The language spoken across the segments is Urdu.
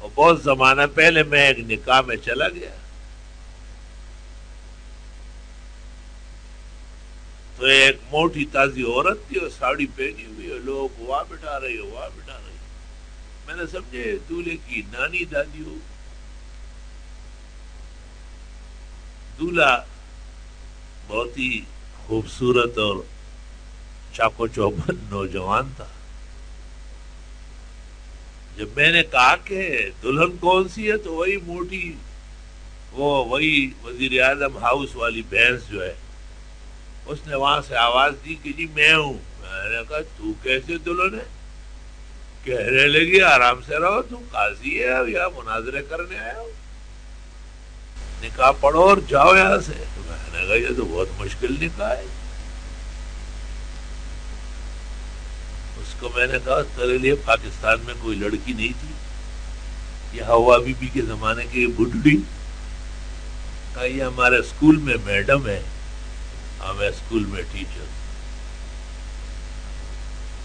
اور بہت زمانہ پہلے میں ایک نکاح میں چلا گیا تو ایک موٹی تازی عورت تھی اور ساڑی پہنی ہوئی ہے، لوگ وہاں بٹھا رہے ہو وہاں بٹھا رہے ہو، میں نے سمجھے دولہے کی نانی دادی ہو. دولہا بہت ہی خوبصورت اور چاقو چوبند نوجوان تھا. جب میں نے کہا کہ دلہن کون سی ہے تو وہی موٹی وہی وزیر اعظم ہاؤس والی بھینس جو ہے، اس نے وہاں سے آواز دی کہ جی میں ہوں. میں نے کہا تو کیسے دلہن ہے؟ کہنے لگی آرام سے رہو، تم قاضی ہے یا مناظرے کرنے آئے ہو، نکاح پڑھو اور جاؤ یہاں سے. میں نے کہا یہ تو بہت مشکل نکاح ہے. اس کو میں نے کہا تیرے لیے پاکستان میں کوئی لڑکی نہیں تھی؟ یہ ہوا بی بی کے زمانے کی بڈھڑی. کہا یہ ہمارے اسکول میں میڈم ہے، ہمیں اسکول میں ٹیچر.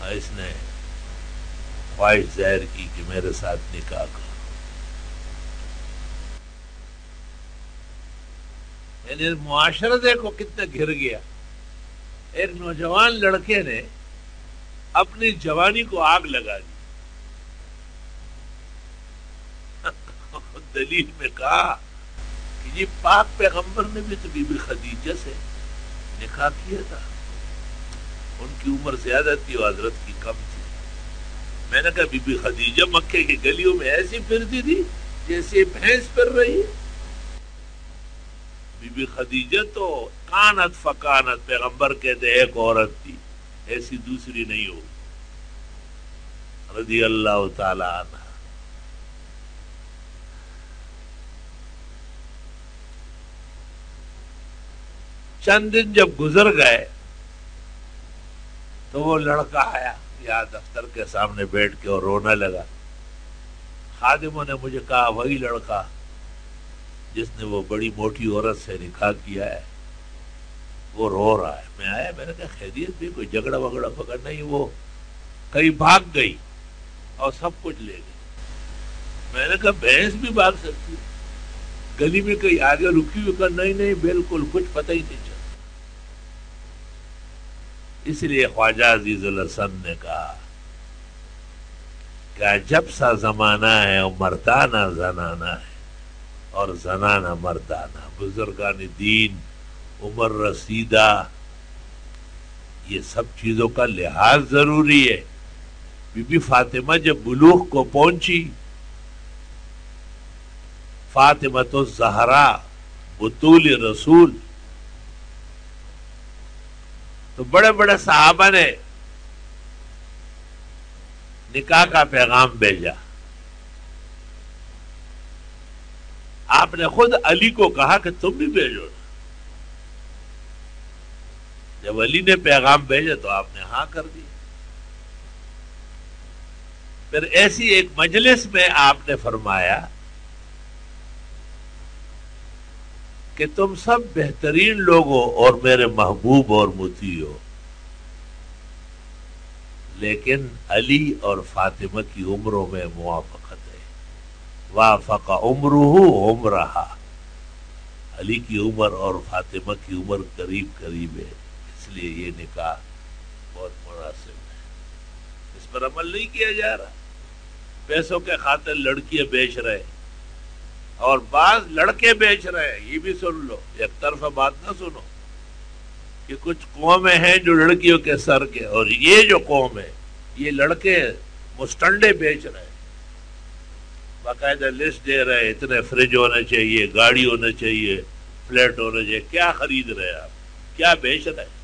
اس نے خواہش ظاہر کی کہ میرے ساتھ نکاح کرو. یعنی معاشرہ دیکھو کتنا گر گیا. ایک نوجوان لڑکے نے اپنی جوانی کو آگ لگا دی. دلیل میں کہا کہ یہ پاک پیغمبر نے بھی تو بی بی خدیجہ سے نکاح کیا تھا، ان کی عمر زیادہ تھی اور حضرت کی کم تھی. میں نے کہا بی بی خدیجہ مکے کی گلیوں میں ایسی پھرتی تھی جیسے بھینس پھر رہی ہے. بی بی خدیجہ تو کانت فکانت، پیغمبر کہتے ایک عورت تھی، ایسی دوسری نہیں ہو، رضی اللہ تعالی عنہ. چند دن جب گزر گئے تو وہ لڑکا آیا یا دفتر کے سامنے بیٹھ کے اور رونے لگا. خادموں نے مجھے کہا وہی لڑکا جس نے وہ بڑی موٹی عورت سے نکاح کیا ہے وہ رو رہا ہے. میں آیا، میں نے کہا خیریت بھی کوئی جھگڑا وگڑا پکڑ نہیں، وہ کہیں بھاگ گئی اور سب کچھ لے گئی. میں نے کہا بھینس بھی بھاگ سکتی ہے، گلی میں کہیں آگے رکی ہوئی. کہا نہیں بالکل کچھ پتہ ہی نہیں چلتا. اس لیے خواجہ عزیز الحسن نے کہا کہ عجب سا زمانہ ہے اور مردانہ زنانہ ہے اور زنانہ مردانہ. بزرگان دین، عمر رسیدہ، یہ سب چیزوں کا لحاظ ضروری ہے. بی بی فاطمہ جب بلوغ کو پہنچی، فاطمہ تو زہرا بطول رسول، تو بڑے بڑے صحابہ نے نکاح کا پیغام بھیجا. آپ نے خود علی کو کہا کہ تم بھی بھیجو. جب علی نے پیغام بھیجا تو آپ نے ہاں کر دی. پھر ایسی ایک مجلس میں آپ نے فرمایا کہ تم سب بہترین لوگ ہو اور میرے محبوب اور مطیع ہو، لیکن علی اور فاطمہ کی عمروں میں موافقت ہے. وافق عمرہ عمرہا، علی کی عمر اور فاطمہ کی عمر قریب قریب ہے، اس لیے یہ نکاح بہت مناسب ہے. اس پر عمل نہیں کیا جا رہا. پیسوں کے خاطر لڑکیاں بیچ رہے اور بعض لڑکے بیچ رہے ہیں. یہ بھی سن لو، ایک طرفہ بات نہ سنو کہ کچھ قومیں ہیں جو لڑکیوں کے سر کے، اور یہ جو قوم ہے یہ لڑکے مستنڈے بیچ رہے ہیں. باقاعدہ لسٹ دے رہے ہیں، اتنے فریج ہونا چاہیے، گاڑی ہونا چاہیے، فلیٹ ہونا چاہیے. کیا خرید رہے ہیں آپ؟ کیا بیچ رہے ہیں؟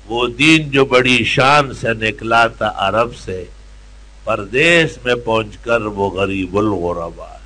وہ دین جو بڑی شان سے نکلا تھا عرب سے، پردیس میں پہنچ کر وہ غریب الغربا